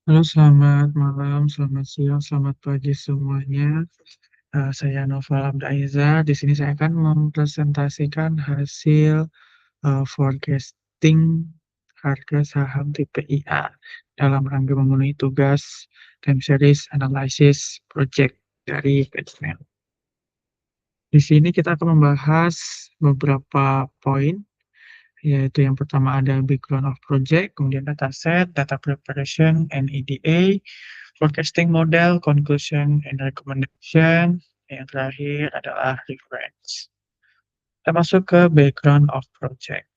Halo, selamat malam, selamat siang, selamat pagi semuanya. Saya Noval Abdaiza. Di sini saya akan mempresentasikan hasil, forecasting harga saham tipe IA dalam rangka memenuhi tugas time series analysis project dari Batchman. Di sini kita akan membahas beberapa poin, yaitu yang pertama ada background of project, kemudian dataset, data preparation, and EDA, forecasting model, conclusion, and recommendation. Yang terakhir adalah reference. Kita masuk ke background of project.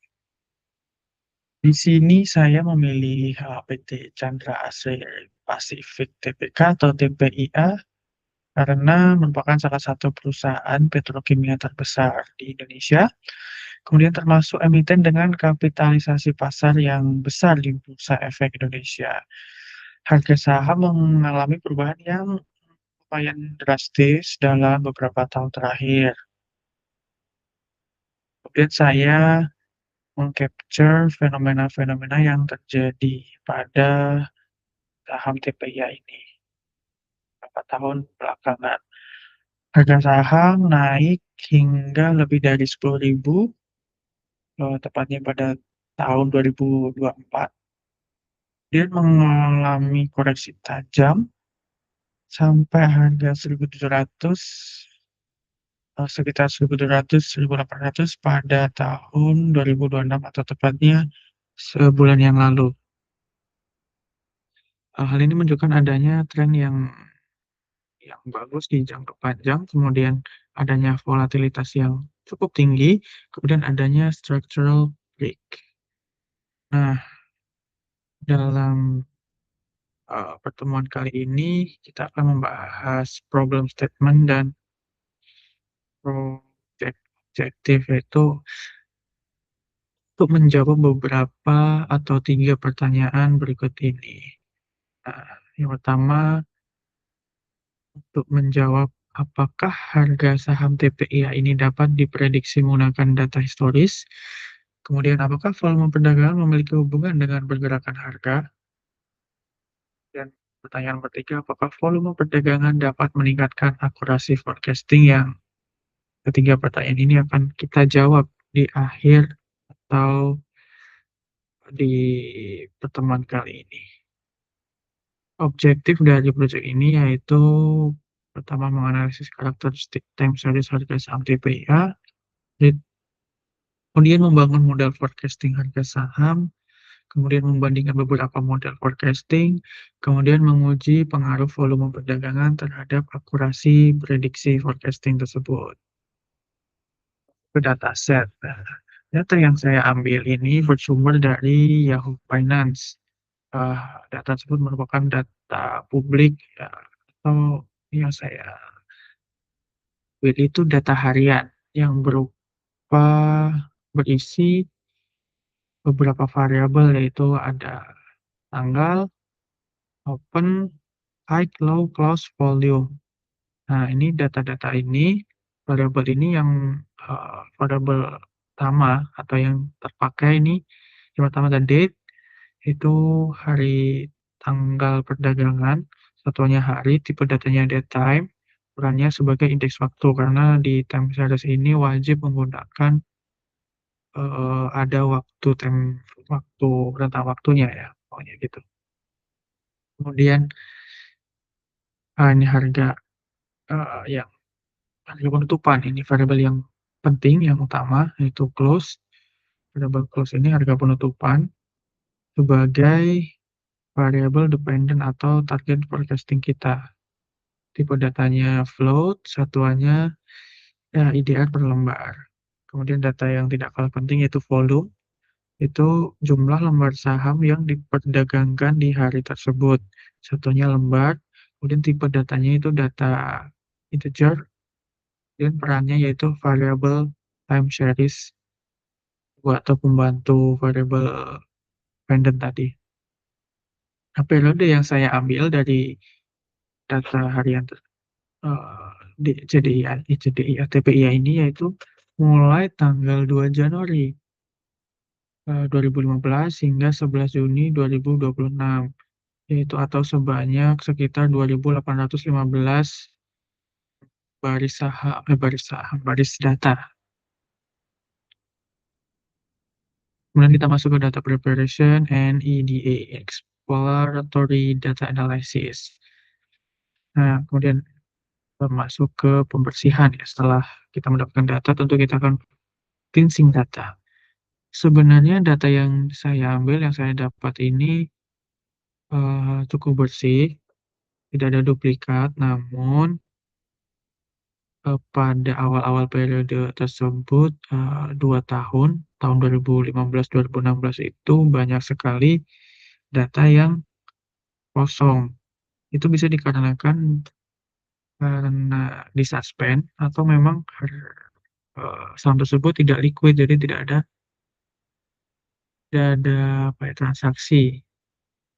Di sini saya memilih PT Chandra Asri Pasifik Tbk atau TPIA karena merupakan salah satu perusahaan petrokimia terbesar di Indonesia. Kemudian termasuk emiten dengan kapitalisasi pasar yang besar di Bursa Efek Indonesia. Harga saham mengalami perubahan yang lumayan drastis dalam beberapa tahun terakhir. Kemudian saya meng-capture fenomena-fenomena yang terjadi pada saham TPIA ini beberapa tahun belakangan. Harga saham naik hingga lebih dari 10.000, tepatnya pada tahun 2024. Dia mengalami koreksi tajam sampai harga 1.700, sekitar 1.700, 1.800 pada tahun 2026 atau tepatnya sebulan yang lalu. Hal ini menunjukkan adanya tren yang bagus di jangka panjang, kemudian adanya volatilitas yang cukup tinggi, kemudian adanya structural break. Nah, dalam pertemuan kali ini kita akan membahas problem statement dan objektif, yaitu untuk menjawab beberapa atau 3 pertanyaan berikut ini. Yang pertama, untuk menjawab apakah harga saham TPIA ini dapat diprediksi menggunakan data historis? Kemudian, apakah volume perdagangan memiliki hubungan dengan pergerakan harga? Dan pertanyaan ketiga, apakah volume perdagangan dapat meningkatkan akurasi forecasting? Yang ketiga pertanyaan ini akan kita jawab di akhir atau di pertemuan kali ini. Objektif dari proyek ini yaitu pertama menganalisis karakteristik time series harga saham TPIA, kemudian membangun model forecasting harga saham, kemudian membandingkan beberapa model forecasting, kemudian menguji pengaruh volume perdagangan terhadap akurasi prediksi forecasting tersebut. Ke dataset. Data yang saya ambil ini bersumber dari Yahoo Finance. Data tersebut merupakan data publik, ya, atau yang saya pilih itu data harian yang berupa berisi beberapa variabel, yaitu ada tanggal, open, high, low, close, volume. Nah, ini data-data ini, variabel ini yang variabel utama atau yang terpakai ini yang pertama ada date, itu hari tanggal perdagangan, satuannya hari, tipe datanya date time, perannya sebagai indeks waktu karena di time series ini wajib menggunakan ada waktu rentang waktunya ya, pokoknya gitu. Kemudian ini yang harga penutupan, ini variabel yang penting, yang utama, yaitu close. Variabel close ini harga penutupan sebagai variabel dependent atau target forecasting kita. Tipe datanya float, satuannya ya IDR per lembar. Kemudian data yang tidak kalah penting yaitu volume, itu jumlah lembar saham yang diperdagangkan di hari tersebut. Satunya lembar, kemudian tipe datanya itu data integer, dan perannya yaitu variable time series atau pembantu variable dependent tadi. Nah, periode yang saya ambil dari data harian di CDI TPIA ini yaitu mulai tanggal 2 Januari 2015 hingga 11 Juni 2026. yaitu atau sebanyak sekitar 2.815 baris data. Kemudian kita masuk ke data preparation and EDA, exploratory data analysis. Nah, kemudian kita masuk ke pembersihan ya. Setelah kita mendapatkan data, tentu kita akan cleansing data. Sebenarnya data yang saya ambil, yang saya dapat ini cukup bersih, tidak ada duplikat, namun pada awal-awal periode tersebut, 2 tahun 2015, 2016 itu banyak sekali data yang kosong. Itu bisa dikarenakan karena disuspend atau memang saham tersebut tidak liquid, jadi tidak ada apa ya, transaksi,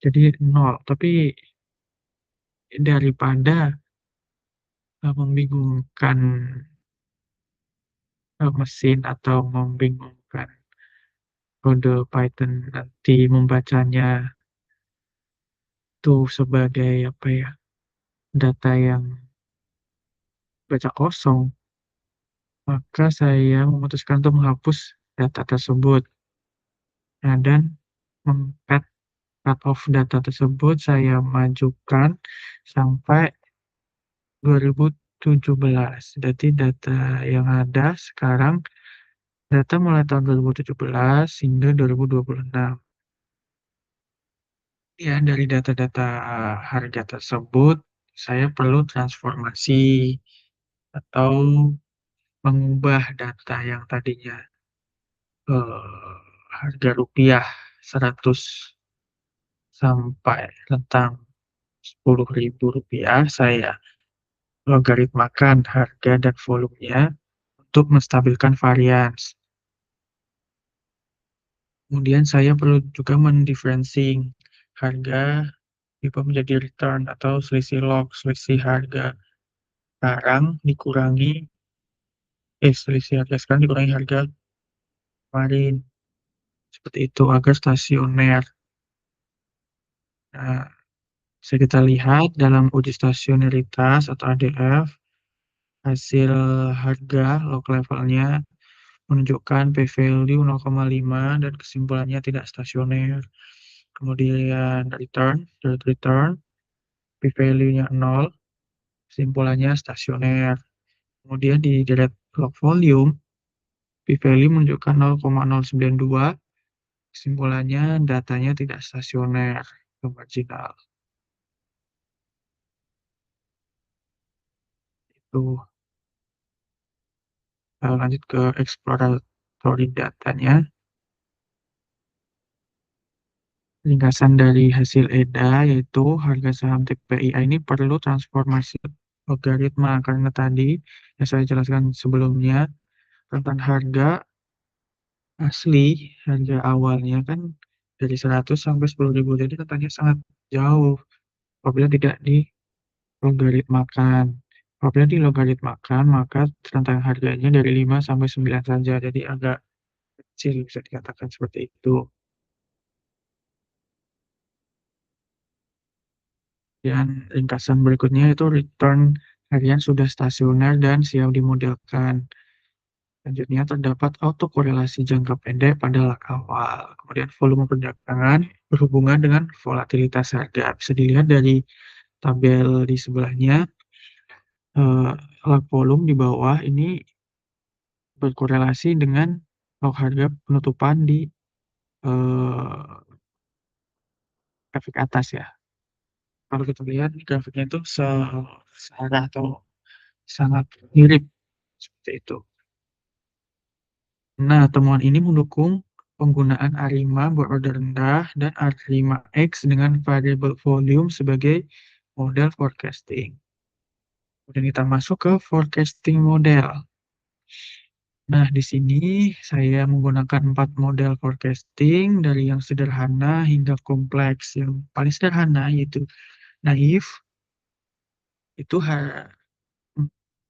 jadi nol. Tapi daripada, membingungkan, mesin atau membingungkan kode Python nanti membacanya itu sebagai apa ya, data yang baca kosong, maka saya memutuskan untuk menghapus data tersebut. Nah, dan cut off data tersebut saya majukan sampai 2017. Jadi data yang ada sekarang, data mulai tahun 2017 hingga 2026. Ya, dari data-data harga tersebut, saya perlu transformasi atau mengubah data yang tadinya, harga rupiah 100 sampai rentang Rp10.000, saya logaritmakan harga dan volumenya untuk menstabilkan varians. Kemudian saya perlu juga mendifferencing harga berubah menjadi return atau selisih log, selisih harga sekarang dikurangi selisih harga sekarang dikurangi harga kemarin, seperti itu agar stasioner. Nah, bisa kita lihat dalam uji stasioneritas atau ADF, hasil harga log levelnya menunjukkan p-value 0,5 dan kesimpulannya tidak stasioner. Kemudian return, p-value-nya 0, kesimpulannya stasioner. Kemudian di direct log volume, p-value menunjukkan 0,092, kesimpulannya datanya tidak stasioner atau marginal. Itu. Lanjut ke exploratory datanya. Ringkasan dari hasil EDA yaitu harga saham TPIA ini perlu transformasi logaritma karena tadi yang saya jelaskan sebelumnya tentang harga asli, harga awalnya kan dari 100 sampai 10.000, jadi rentangnya sangat jauh apabila tidak dilogaritmakan. Apabila dilogaritmakan, maka rentang harganya dari 5 sampai 9 saja, jadi agak kecil bisa dikatakan seperti itu. Dan ringkasan berikutnya itu return harian sudah stasioner dan siap dimodelkan. Selanjutnya terdapat autokorelasi jangka pendek pada lag awal. Kemudian volume perdagangan berhubungan dengan volatilitas harga. Bisa dilihat dari tabel di sebelahnya, eh, lag volume di bawah ini berkorelasi dengan log harga penutupan di eh, grafik atas ya. Kalau kita lihat grafiknya itu searah atau sangat mirip seperti itu. Nah, temuan ini mendukung penggunaan ARIMA berorder rendah dan ARIMA X dengan variable volume sebagai model forecasting. Kemudian kita masuk ke forecasting model. Nah, di sini saya menggunakan 4 model forecasting dari yang sederhana hingga kompleks. Yang paling sederhana yaitu naif, itu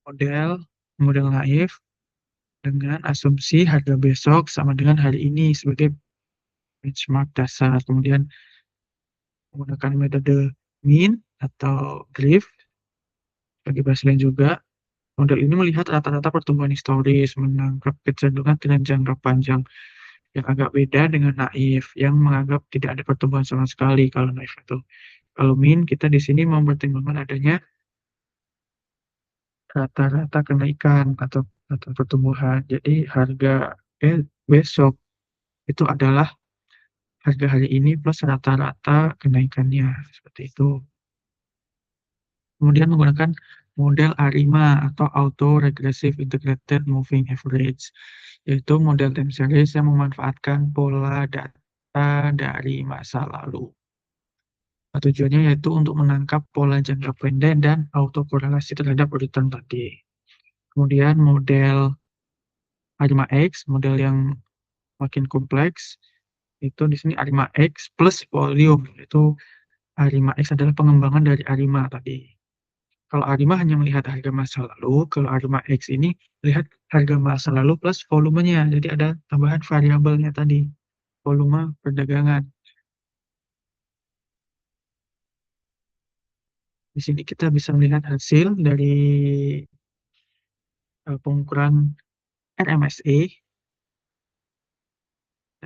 model model naif dengan asumsi harga besok sama dengan hari ini sebagai benchmark dasar. Kemudian menggunakan metode mean atau drift bagi baseline juga. Model ini melihat rata-rata pertumbuhan historis, menangkap kecenderungan tren jangka panjang yang agak beda dengan naif, yang menganggap tidak ada pertumbuhan sama sekali kalau naif itu. Kalau mean, kita di sini mempertimbangkan adanya rata-rata kenaikan atau pertumbuhan. Jadi harga besok itu adalah harga hari ini plus rata-rata kenaikannya, seperti itu. Kemudian menggunakan model ARIMA atau Auto Regressive Integrated Moving Average, yaitu model time series yang memanfaatkan pola data dari masa lalu. Tujuannya yaitu untuk menangkap pola jangka pendek dan autokorelasi terhadap return tadi. Kemudian model ARIMA X, model yang makin kompleks, itu di sini ARIMA X plus volume, itu ARIMA X adalah pengembangan dari ARIMA tadi. Kalau ARIMA hanya melihat harga masa lalu, kalau ARIMA X ini melihat harga masa lalu plus volumenya. Jadi ada tambahan variabelnya tadi, volume perdagangan. Di sini kita bisa melihat hasil dari pengukuran RMSE.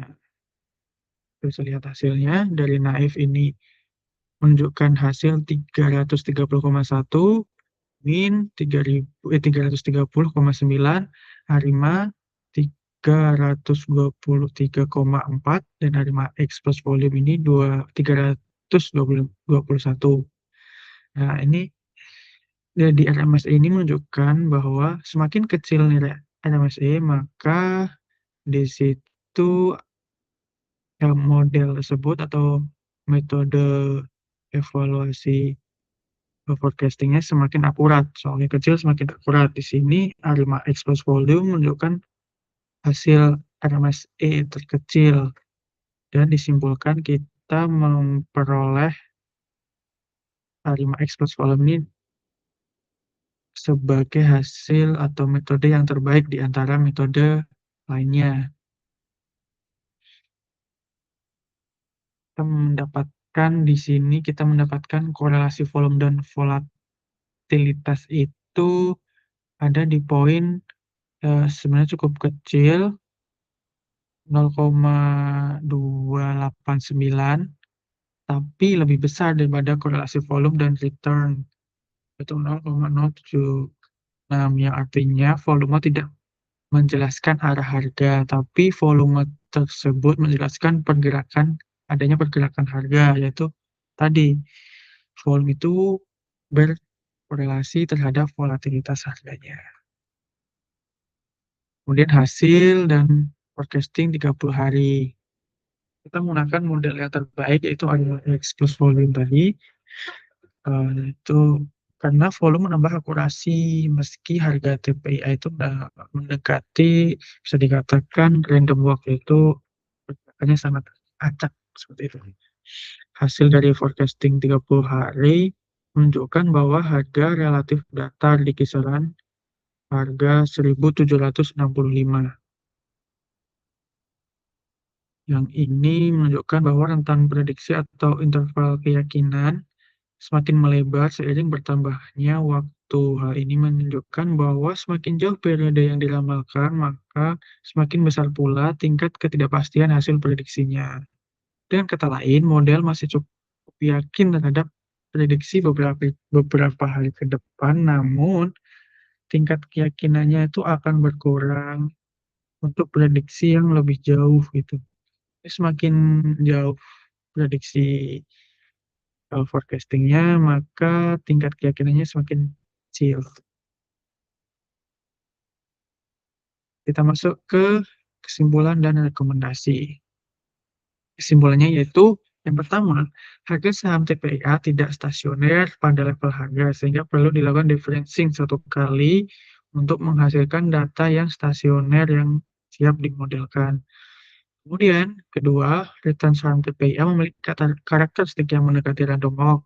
Nah, kita bisa lihat hasilnya dari naif ini menunjukkan hasil 330,1, min 330,9, Arima 323,4, dan Arima X plus volume ini 321. Nah, ini di RMSE ini menunjukkan bahwa semakin kecil nilai RMSE, maka di situ model tersebut atau metode evaluasi forecastingnya semakin akurat. Soalnya kecil semakin akurat. Di sini Arima X plus volume menunjukkan hasil RMSE terkecil dan disimpulkan kita memperoleh Arima X plus volume ini sebagai hasil atau metode yang terbaik di antara metode lainnya. Kita mendapatkan korelasi volume dan volatilitas itu ada di poin sebenarnya cukup kecil, 0,289, tapi lebih besar daripada korelasi volume dan return, itu 0,076, yang artinya volume tidak menjelaskan arah harga, tapi volume tersebut menjelaskan adanya pergerakan harga, yaitu tadi volume itu berkorelasi terhadap volatilitas harganya. Kemudian hasil dan forecasting 30 hari. Kita menggunakan model yang terbaik, yaitu X plus volume tadi. Itu karena volume menambah akurasi, meski harga TPIA itu udah mendekati, bisa dikatakan random walk, itu pergerakannya sangat acak, seperti itu. Hasil dari forecasting 30 hari menunjukkan bahwa harga relatif datar di kisaran harga 1.765. Yang ini menunjukkan bahwa rentan prediksi atau interval keyakinan semakin melebar seiring bertambahnya waktu. Hal ini menunjukkan bahwa semakin jauh periode yang diramalkan, maka semakin besar pula tingkat ketidakpastian hasil prediksinya. Dengan kata lain, model masih cukup yakin terhadap prediksi beberapa hari ke depan, namun tingkat keyakinannya itu akan berkurang untuk prediksi yang lebih jauh gitu. Semakin jauh prediksi forecastingnya, maka tingkat keyakinannya semakin kecil. Kita masuk ke kesimpulan dan rekomendasi. Kesimpulannya yaitu, yang pertama, harga saham TPIA tidak stasioner pada level harga, sehingga perlu dilakukan differencing satu kali untuk menghasilkan data yang stasioner yang siap dimodelkan. Kemudian, kedua, return saham TPIA memiliki karakteristik yang mendekati random walk,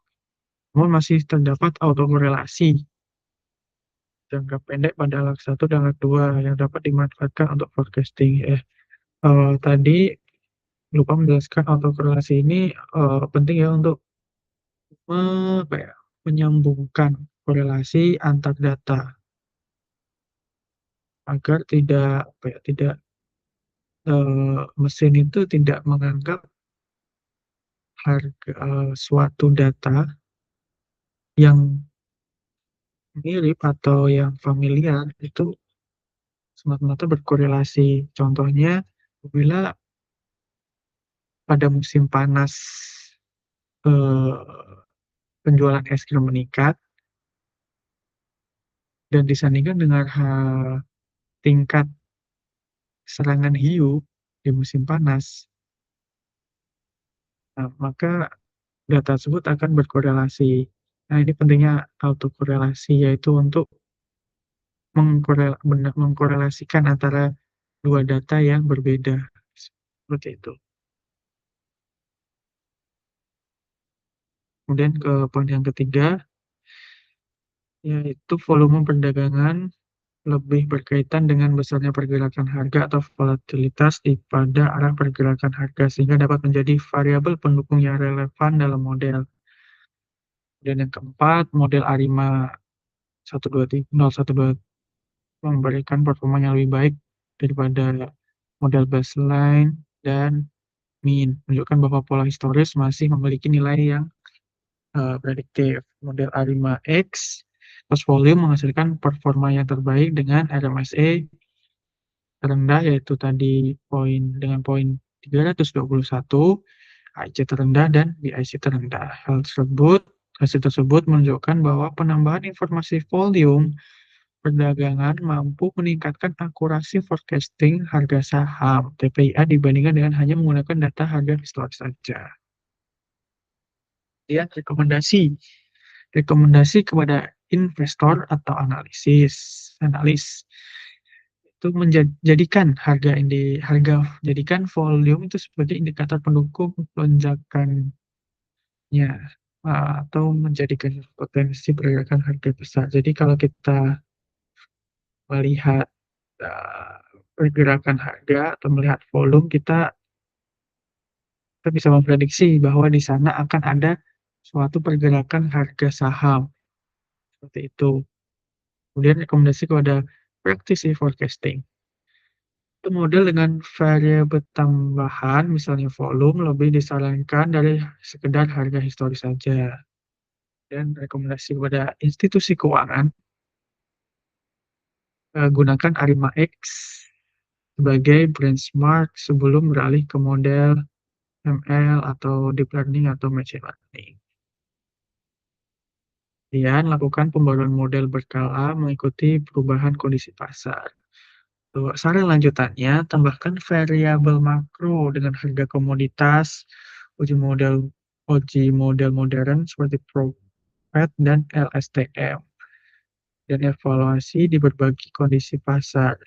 namun masih terdapat autokorelasi jangka pendek pada lag 1 dan lag 2 yang dapat dimanfaatkan untuk forecasting. Tadi lupa menjelaskan autokorelasi ini penting ya untuk apa ya, menyambungkan korelasi antar data agar tidak apa ya, tidak mesin itu tidak menganggap suatu data yang mirip atau yang familiar itu semata-mata berkorelasi. Contohnya, apabila pada musim panas eh, penjualan es krim meningkat dan disandingkan dengan tingkat serangan hiu di musim panas, nah, maka data tersebut akan berkorelasi. Nah, ini pentingnya autokorelasi, yaitu untuk mengkorelasikan antara dua data yang berbeda. Seperti itu. Kemudian ke poin yang ketiga, yaitu volume perdagangan lebih berkaitan dengan besarnya pergerakan harga atau volatilitas di pada arah pergerakan harga sehingga dapat menjadi variabel pendukung yang relevan dalam model. Dan yang keempat, model ARIMA 123 memberikan performa yang lebih baik daripada model baseline dan mean, menunjukkan bahwa pola historis masih memiliki nilai yang prediktif. Model A5X plus volume menghasilkan performa yang terbaik dengan RMSE terendah, yaitu tadi poin 321, IC terendah dan BIC terendah. Hasil tersebut menunjukkan bahwa penambahan informasi volume perdagangan mampu meningkatkan akurasi forecasting harga saham TPIA dibandingkan dengan hanya menggunakan data harga historis saja. Ya, rekomendasi kepada investor atau analis itu menjadikan jadikan volume itu sebagai indikator pendukung lonjakannya, atau menjadikan potensi pergerakan harga besar. Jadi kalau kita melihat uh, pergerakan harga atau melihat volume, kita bisa memprediksi bahwa di sana akan ada suatu pergerakan harga saham seperti itu. Kemudian rekomendasi kepada practice forecasting. Itu model dengan variabel tambahan, misalnya volume, lebih disarankan dari sekedar harga historis saja. Dan rekomendasi kepada institusi keuangan, gunakan ARIMA X sebagai benchmark sebelum beralih ke model ML atau deep learning atau machine learning. Kemudian lakukan pembaruan model berkala mengikuti perubahan kondisi pasar. Saran lanjutannya, tambahkan variabel makro dengan harga komoditas, uji model uji model modern seperti Propet dan LSTM, dan evaluasi di berbagai kondisi pasar.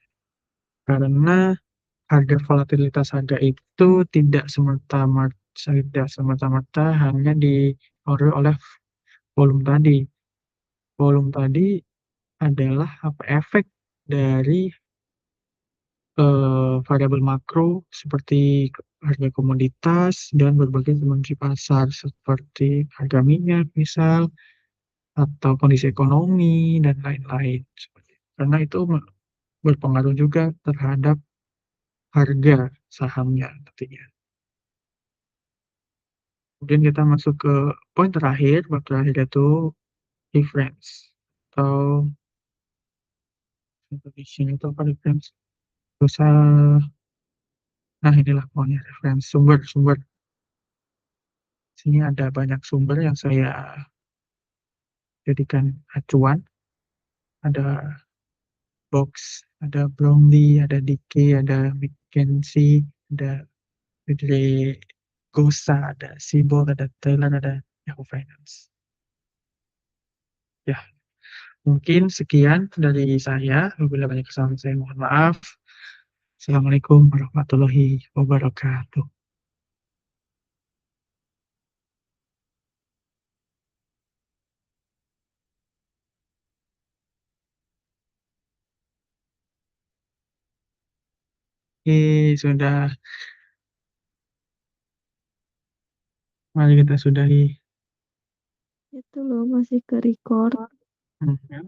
Karena volatilitas harga itu tidak semata-mata hanya dipengaruhi oleh volume tadi. Volume tadi adalah efek dari variabel makro seperti harga komoditas dan berbagai dimensi pasar seperti harga minyak misal atau kondisi ekonomi dan lain-lain. Karena itu berpengaruh juga terhadap harga sahamnya tentunya. Kemudian kita masuk ke poin terakhir, bab terakhir yaitu reference atau definition itu apa reference? Terus, nah inilah poinnya reference sumber-sumber. Sini ada banyak sumber yang saya jadikan acuan. Ada Box, ada Brownlee, ada Dickey, ada McKinsey, ada Ridley Gosa, ada Siebel, ada Taylor, ada Yahoo Finance. Ya, mungkin sekian dari saya. Apabila banyak kesalahan saya mohon maaf. Assalamualaikum warahmatullahi wabarakatuh. Sudah, mari kita sudahi. Itu loh masih ke-record. Mhm.